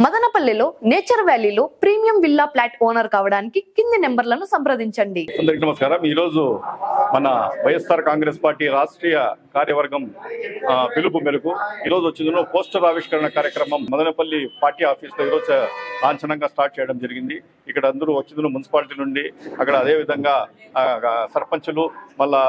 మదనపల్లిలో నేచర్ వ్యాలీలో premium villa flat owner కావడానికి కింది నెంబర్లను సంప్రదించండి. అందరికీ నమస్కారం. ఈరోజు మన వైఎస్ఆర్ కాంగ్రెస్ పార్టీ రాష్ట్రీయ కార్యవర్గం పిలుపు మేరకు ఈరోజు వచ్చిందో పోస్టర్ ఆవిష్కరణ కార్యక్రమం మదనపల్లి పార్టీ ఆఫీస్లో ఈరోజు లాంఛనంగా స్టార్ట్ చేయడం జరిగింది. ఇక్కడ అందరూ వచ్చిందో మున్సిపాలిటీ నుండి అక్కడ అదేవిధంగా సర్పంచులు మళ్ళా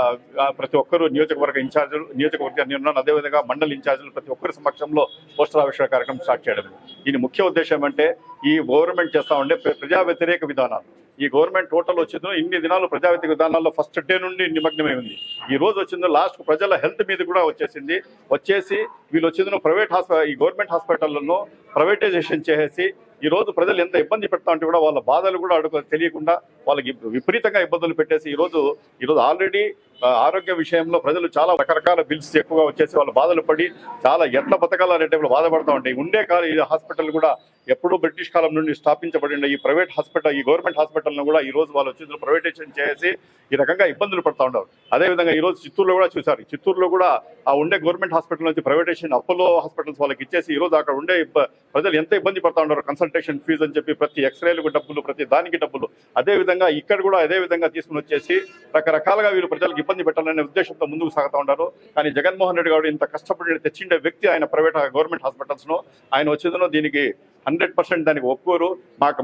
ప్రతి ఒక్కరు నియోజకవర్గ ఇన్ఛార్జీలు నియోజకవర్గ అదేవిధంగా మండలి ఇన్ఛార్జీలు ప్రతి ఒక్కరి సమక్షంలో పోస్టర్ ఆవిష్కరణ కార్యక్రమం స్టార్ట్ చేయడం. దీని ముఖ్య ఉద్దేశం అంటే ఈ గవర్నమెంట్ చేస్తా ఉండే ప్రజా వ్యతిరేక విధానాలు. ఈ గవర్నమెంట్ టోటల్ వచ్చిందో ఇన్ని దినాలు ప్రజా వ్యతిరేక విధానాల్లో ఫస్ట్ డే నుండి నిమగ్నమై ఉంది. ఈ రోజు వచ్చిందో లాస్ట్ ప్రజల హెల్త్ మీద కూడా వచ్చేసి వీళ్ళు వచ్చిందో ఈ గవర్నమెంట్ హాస్పిటల్లో ప్రైవేటైజేషన్ చేసేసి ఈ రోజు ప్రజలు ఎంత ఇబ్బంది పెడతా ఉంటే కూడా వాళ్ళ బాధలు కూడా తెలియకుండా వాళ్ళకి విపరీతంగా ఇబ్బందులు పెట్టేసి ఈరోజు ఆల్రెడీ ఆరోగ్య విషయంలో ప్రజలు చాలా రకరకాల బిల్స్ ఎక్కువగా వచ్చేసి వాళ్ళు బాధలు పడి చాలా ఎట్ల బతకాలనే టైంలో బాధపడతా ఉంటాయి. ఉండే ఈ హాస్పిటల్ కూడా ఎప్పుడూ బ్రిటిష్ కాలం నుండి స్థాపించబడిన ఈ ప్రైవేట్ హాస్పిటల్ ఈ గవర్నమెంట్ హాస్పిటల్ను కూడా ఈ రోజు వాళ్ళు వచ్చి ప్రైవేటైజేషన్ చేసి ఈ రకంగా ఇబ్బందులు పడుతూ ఉంటారు. అదేవిధంగా ఈ రోజు చిత్తూరులో కూడా చూసారు. చిత్తూరులో కూడా ఆ ఉండే గవర్నమెంట్ హాస్పిటల్ నుంచి ప్రైవేటైజేషన్ అపోలో హాస్పిటల్స్ వాళ్ళకి ఇచ్చేసి ఈ రోజు అక్కడ ఉండే ప్రజలు ఎంత ఇబ్బంది పడుతూ ఉంటారు. కన్సల్టేషన్ ఫీజు అని చెప్పి ప్రతి ఎక్స్రేలకు డబ్బులు, ప్రతి దానికి డబ్బులు. అదేవిధంగా ఇక్కడ కూడా అదే విధంగా తీసుకుని వచ్చేసి రకరకాలుగా వీళ్ళు ప్రజలకు ఇబ్బంది పెట్టాలనే ఉద్దేశంతో ముందుకు సాగుతూ ఉంటారు. కానీ జగన్మోహన్ రెడ్డి గారు ఇంత కష్టపడి తెచ్చిండే వ్యక్తి ఆయన ప్రైవేట్ గవర్నమెంట్ హాస్పిటల్స్ను. ఆయన వచ్చేదనో దీనికి 100% దానికి ఒప్పుకోరు.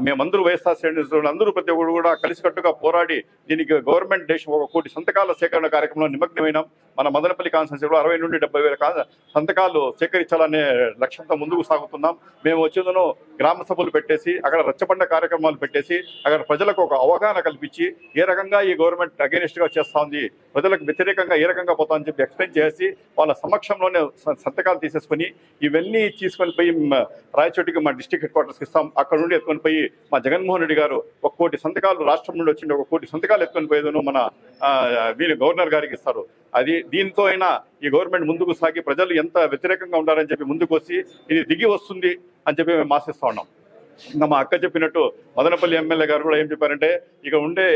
మేమందరూ వైఎస్ఆర్ శ్రేణులు అందరూ ప్రతి ఒక్కరు కూడా కలిసికట్టుగా పోరాడి దీనికి గవర్నమెంట్ దేశం 1 కోటి సంతకాల సేకరణ కార్యక్రమంలో నిమగ్నమైనాం. మన మదనపల్లి కాన్స్టిట్యూన్సీలో 60 నుండి 70,000 సంతకాలు సేకరించాలనే లక్ష్యంతో ముందుకు సాగుతున్నాం. మేము వచ్చేదనో గ్రామ సభలు పెట్టేసి అక్కడ రచ్చబండ కార్యక్రమాలు పెట్టేసి అక్కడ ప్రజలకు ఒక అవగాహన కల్పించి ఏ రకంగా ఈ గవర్నమెంట్ అగెనిస్ట్గా చేస్తూ ఉంది, ప్రజలకు వ్యతిరేకంగా ఏ రకంగా పోతామని చెప్పి ఎక్స్ప్లెయిన్ చేసి వాళ్ళ సమక్షంలోనే సంతకాలు తీసేసుకొని ఇవన్నీ తీసుకొని పోయి రాయచోటికి మా డిస్ట్రిక్ట్ హెడ్ క్వార్టర్స్కి ఇస్తాం. అక్కడ నుండి ఎత్తుకొని పోయి మా జగన్మోహన్ రెడ్డి గారు 1 కోటి సంతకాలు రాష్ట్రం నుండి వచ్చిండే 1 కోటి సంతకాలు ఎత్తుకొని పోయేదను మన వీళ్ళు గవర్నర్ గారికి ఇస్తారు. దీంతో అయినా ఈ గవర్నమెంట్ ముందుకు సాగి ప్రజలు ఎంత వ్యతిరేకంగా ఉండాలని చెప్పి ముందుకు వచ్చి ఇది దిగి వస్తుంది అని చెప్పి మేము ఆశిస్తూ ఉన్నాం. ఇంకా మా అక్క చెప్పినట్టు మదనపల్లి ఎమ్మెల్యే గారు కూడా ఏం చెప్పారంటే ఇక ఉండే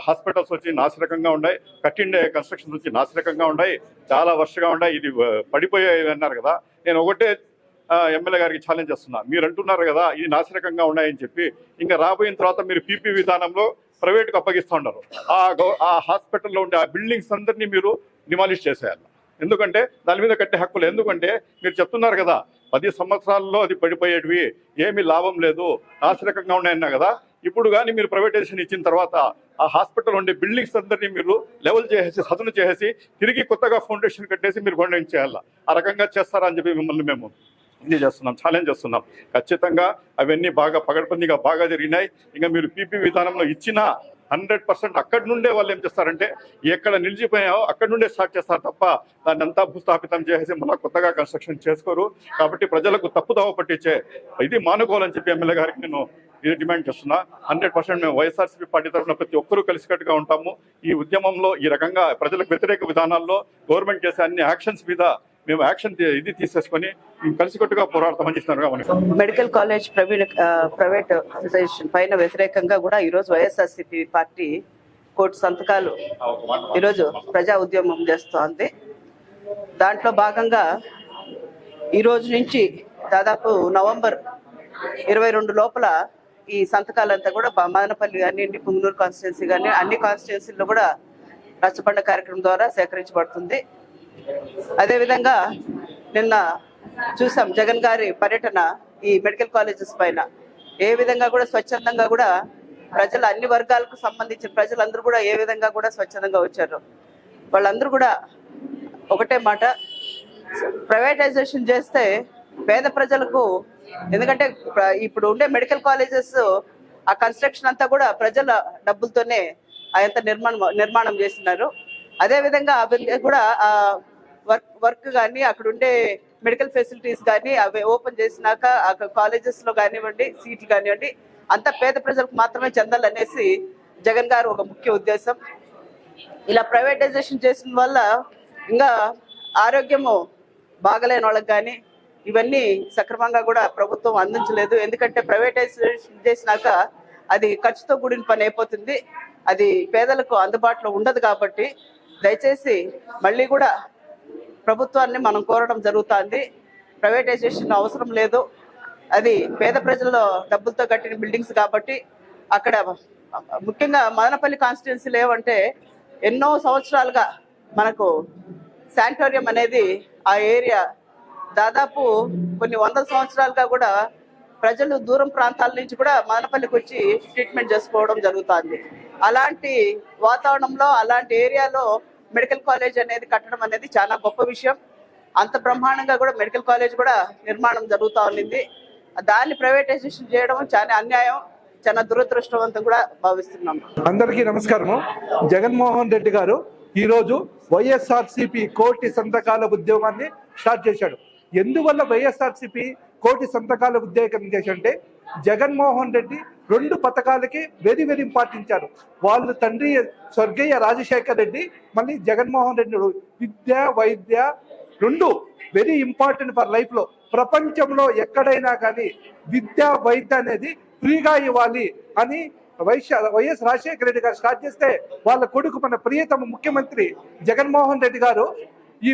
హాస్పిటల్స్ వచ్చి నాసిరకంగా ఉన్నాయి, కట్టిండే కన్స్ట్రక్షన్స్ వచ్చి నాసిరకంగా ఉన్నాయి, చాలా వర్షగా ఉన్నాయి, ఇది పడిపోయాయి అన్నారు కదా. నేను ఒకటే ఎమ్మెల్యే గారికి ఛాలెంజ్ చేస్తున్నా. మీరు అంటున్నారు కదా ఇది నాసిరకంగా ఉన్నాయని చెప్పి, ఇంకా రాబోయిన తర్వాత మీరు పీపీ విధానంలో ప్రైవేట్కి అప్పగిస్తూ ఉన్నారు. ఆ హాస్పిటల్లో ఉండే ఆ బిల్డింగ్స్ అందరినీ మీరు డిమాలిష్ చేసేయాలి. ఎందుకంటే దాని మీద కట్టే హక్కులు. ఎందుకంటే మీరు చెప్తున్నారు కదా 10 సంవత్సరాల్లో అది పడిపోయేటివి, ఏమీ లాభం లేదు, నాసిరకంగా ఉన్నాయన్నా కదా. ఇప్పుడు కానీ మీరు ప్రైవేటైజేషన్ ఇచ్చిన తర్వాత ఆ హాస్పిటల్ ఉండే బిల్డింగ్స్ అందరినీ మీరు లెవెల్ చేసేసి సదును చేసేసి తిరిగి కొత్తగా ఫౌండేషన్ కట్టేసి మీరు ఫౌండేషన్ చేయాలా. ఆ రకంగా చేస్తారా అని చెప్పి మిమ్మల్ని మేము ఇది చేస్తున్నాం, ఛాలెంజ్ చేస్తున్నాం. ఖచ్చితంగా అవన్నీ బాగా పగడబందీగా బాగా జరిగినాయి. ఇంకా మీరు పీపీ విధానంలో ఇచ్చినా 100% అక్కడి నుండే వాళ్ళు ఏం చేస్తారంటే ఎక్కడ నిలిచిపోయాయో అక్కడి నుండే స్టార్ట్ చేస్తారు తప్ప దాన్ని అంతా భూస్థాపితం చేసి మళ్ళీ కొత్తగా కన్స్ట్రక్షన్ చేసుకోరు. కాబట్టి ప్రజలకు తప్పుదోవ పట్టించే ఇది మానుకోవాలని చెప్పి ఎమ్మెల్యే గారికి నేను ఇది డిమాండ్ చేస్తున్నా. 100% మేము వైఎస్ఆర్సీపీ పార్టీ తరఫున ప్రతి ఒక్కరూ కలిసికట్టుగా ఉంటాము. ఈ ఉద్యమంలో ఈ రకంగా ప్రజలకు వ్యతిరేక విధానాల్లో గవర్నమెంట్ చేసే అన్ని యాక్షన్స్ మీద మేము యాక్షన్ ఇది తీసేసుకొని కలిసికట్టుగా పోరాడతామని చెప్తున్నారు. మెడికల్ కాలేజ్ ప్రైవేట్ పైన వ్యతిరేకంగా కూడా ఈరోజు వైఎస్ఆర్సీపీ పార్టీ 1 కోటి సంతకాలు ఈరోజు ప్రజా ఉద్యమం చేస్తోంది. దాంట్లో భాగంగా ఈరోజు నుంచి దాదాపు నవంబర్ 22 లోపల ఈ సంతకాలంతా కూడా మదనపల్లి కానివ్వండి, పుంగనూరు కాన్స్టిట్యున్సీ కానీ అన్ని కాన్స్టిట్యున్సీల్లో కూడా రచ్చబండ కార్యక్రమం ద్వారా సేకరించబడుతుంది. అదేవిధంగా నిన్న చూసాం జగన్ గారి పర్యటన ఈ మెడికల్ కాలేజెస్ పైన. ఏ విధంగా కూడా స్వచ్ఛందంగా కూడా ప్రజలు అన్ని వర్గాలకు సంబంధించిన ప్రజలందరూ కూడా ఏ విధంగా కూడా స్వచ్ఛందంగా వచ్చారు. వాళ్ళందరూ కూడా ఒకటే మాట, ప్రైవేటైజేషన్ చేస్తే పేద ప్రజలకు, ఎందుకంటే ఇప్పుడు ఉండే మెడికల్ కాలేజెస్ ఆ కన్స్ట్రక్షన్ అంతా కూడా ప్రజల డబ్బులతోనే అదంతా నిర్మాణం చేస్తున్నారు. అదేవిధంగా అవి కూడా వర్క్ కానీ అక్కడ ఉండే మెడికల్ ఫెసిలిటీస్ కానీ అవి ఓపెన్ చేసినాక కాలేజెస్లో కానివ్వండి, సీట్లు కానివ్వండి అంతా పేద ప్రజలకు మాత్రమే చెందాలనేసి జగన్ గారు ఒక ముఖ్య ఉద్దేశం. ఇలా ప్రైవేటైజేషన్ చేసిన వల్ల ఇంకా ఆరోగ్యము బాగలేని వాళ్ళకి కానీ ఇవన్నీ సక్రమంగా కూడా ప్రభుత్వం అందించలేదు. ఎందుకంటే ప్రైవేటైజేషన్ చేసినాక అది ఖర్చుతో కూడిన పని అయిపోతుంది, అది పేదలకు అందుబాటులో ఉండదు. కాబట్టి దయచేసి మళ్ళీ కూడా ప్రభుత్వాన్ని మనం కోరడం జరుగుతుంది. ప్రైవేటైజేషన్ అవసరం లేదు. అది పేద ప్రజల డబ్బులతో కట్టిన బిల్డింగ్స్ కాబట్టి అక్కడ ముఖ్యంగా మదనపల్లి కాన్స్టిట్యున్సీలు ఏమంటే ఎన్నో సంవత్సరాలుగా మనకు శానిటోరియం అనేది ఆ ఏరియా దాదాపు కొన్ని వందల సంవత్సరాలుగా కూడా ప్రజలు దూరం ప్రాంతాల నుంచి కూడా మదనపల్లికి వచ్చి ట్రీట్మెంట్ చేసుకోవడం జరుగుతుంది. అలాంటి వాతావరణంలో అలాంటి ఏరియాలో మెడికల్ కాలేజ్ అనేది కట్టడం అనేది చాలా గొప్ప విషయం. అంత బ్రహ్మాండంగా కూడా మెడికల్ కాలేజ్ కూడా నిర్మాణం జరుగుతూ ఉన్నింది. దాన్ని ప్రైవేటైజేషన్ చేయడం చాలా అన్యాయం, చాలా దురదృష్టవంతం కూడా భావిస్తున్నాం. అందరికీ నమస్కారము. జగన్మోహన్ రెడ్డి గారు ఈరోజు వైఎస్ఆర్సీపీ కోటి సంతకాల ఉద్యమాన్ని స్టార్ట్ చేశాడు. ఎందువల్ల వైఎస్ఆర్సీపీ కోటి సంతకాల ఉద్యోగం చేశాడంటే జగన్మోహన్ రెడ్డి 2 పథకాలకి వెరీ ఇంపార్టెంట్. వాళ్ళు తండ్రి స్వర్గీయ రాజశేఖర్ రెడ్డి, మళ్ళీ జగన్మోహన్ రెడ్డి విద్య వైద్య 2 వెరీ ఇంపార్టెంట్ ఫర్ లైఫ్ లో. ప్రపంచంలో ఎక్కడైనా కానీ విద్య వైద్య అనేది ఫ్రీగా ఇవ్వాలి అని వైఎస్ రాజశేఖర రెడ్డి గారు స్టార్ట్ చేస్తే వాళ్ళ కొడుకు మన ప్రియతమ ముఖ్యమంత్రి జగన్మోహన్ రెడ్డి గారు ఈ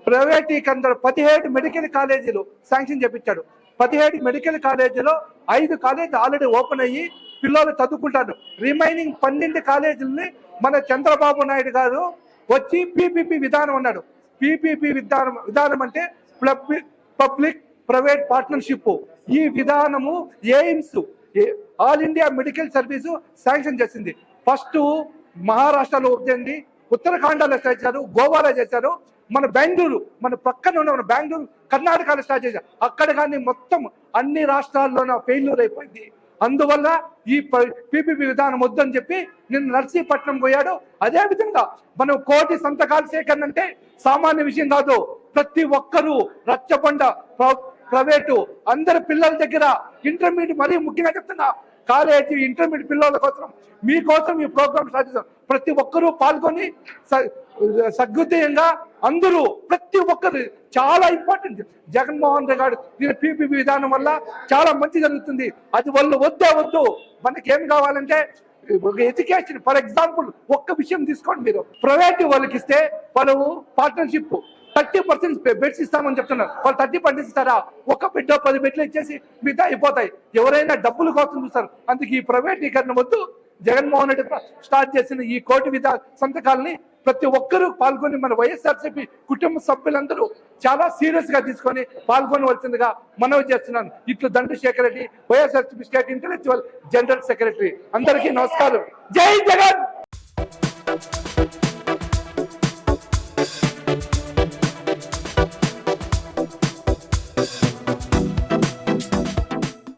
ప్రైవేటీకరణ 17 మెడికల్ కాలేజీలు శాంక్షన్ చేపించాడు. 17 మెడికల్ కాలేజీలో 5 కాలేజీలు ఆల్రెడీ ఓపెన్ అయ్యి పిల్లలు చదువుకుంటారు. రిమైనింగ్ 12 కాలేజీలని మన చంద్రబాబు నాయుడు గారు వచ్చి పీపీపీ విధానం అన్నాడు. పీపీపీ విధానం అంటే పబ్లిక్ ప్రైవేట్ పార్ట్నర్షిప్. ఈ విధానము AIIMS all India medical service sanction చేసింది. ఫస్ట్ మహారాష్ట్రలో వచ్చింది, ఉత్తరాఖండ్లో చేశారు, గోవాలో చేశారు, మన బెంగళూరు మన పక్కన ఉన్న మన బెంగళూరు కర్ణాటకలో స్టార్ట్ చేశారు. అక్కడ కానీ మొత్తం అన్ని రాష్ట్రాల్లోనూ ఫెయిల్యూర్ అయిపోయింది. అందువల్ల ఈ పీపీపీ విధానం వద్దని చెప్పి నిన్న నర్సీపట్నం పోయాడు. అదే విధంగా మనం కోటి సంతకాలు సేకరణ అంటే సామాన్య విషయం కాదు. ప్రతి ఒక్కరూ రచ్చబండ ప్రైవేటు అందరి పిల్లల దగ్గర ఇంటర్మీడియట్, మరీ ముఖ్యంగా చెప్తున్నా కాలేజీ ఇంటర్మీడియట్ పిల్లల కోసం మీకోసం ఈ ప్రోగ్రామ్ స్టార్ట్ చేశాం. ప్రతి ఒక్కరూ పాల్గొని సద్వితీయంగా అందరూ ప్రతి ఒక్కరు చాలా ఇంపార్టెంట్. జగన్మోహన్ రెడ్డి గారు దీని పీపీపీ విధానం వల్ల చాలా మంచి జరుగుతుంది. అది వాళ్ళు వద్దు మనకి ఏం కావాలంటే ఎడ్యుకేషన్. ఫర్ ఎగ్జాంపుల్ ఒక్క విషయం తీసుకోండి, మీరు ప్రైవేట్ వాళ్ళకి ఇస్తే వాళ్ళు పార్ట్నర్షిప్ 30% బెడ్స్ ఇస్తామని చెప్తున్నారు. వాళ్ళు 30% ఇస్తారా? ఒక బెడ్ 10 బెడ్లు ఇచ్చేసి మిగతా అయిపోతాయి. ఎవరైనా డబ్బుల కోసం చూస్తారు. అందుకే ఈ ప్రైవేటీకరణ వద్దు. జగన్మోహన్ రెడ్డి స్టార్ట్ చేసిన ఈ కోటి సంతకాలని ప్రతి ఒక్కరూ పాల్గొని మన వైఎస్ఆర్సీపీ కుటుంబ సభ్యులందరూ చాలా సీరియస్ గా తీసుకొని పాల్గొనవలసిందిగా మనవి చేస్తున్నాను. ఇట్లు Dandasekhar Reddy, YSRCP state intellectual general secretary. అందరికీ నమస్కారం. జై జగన్.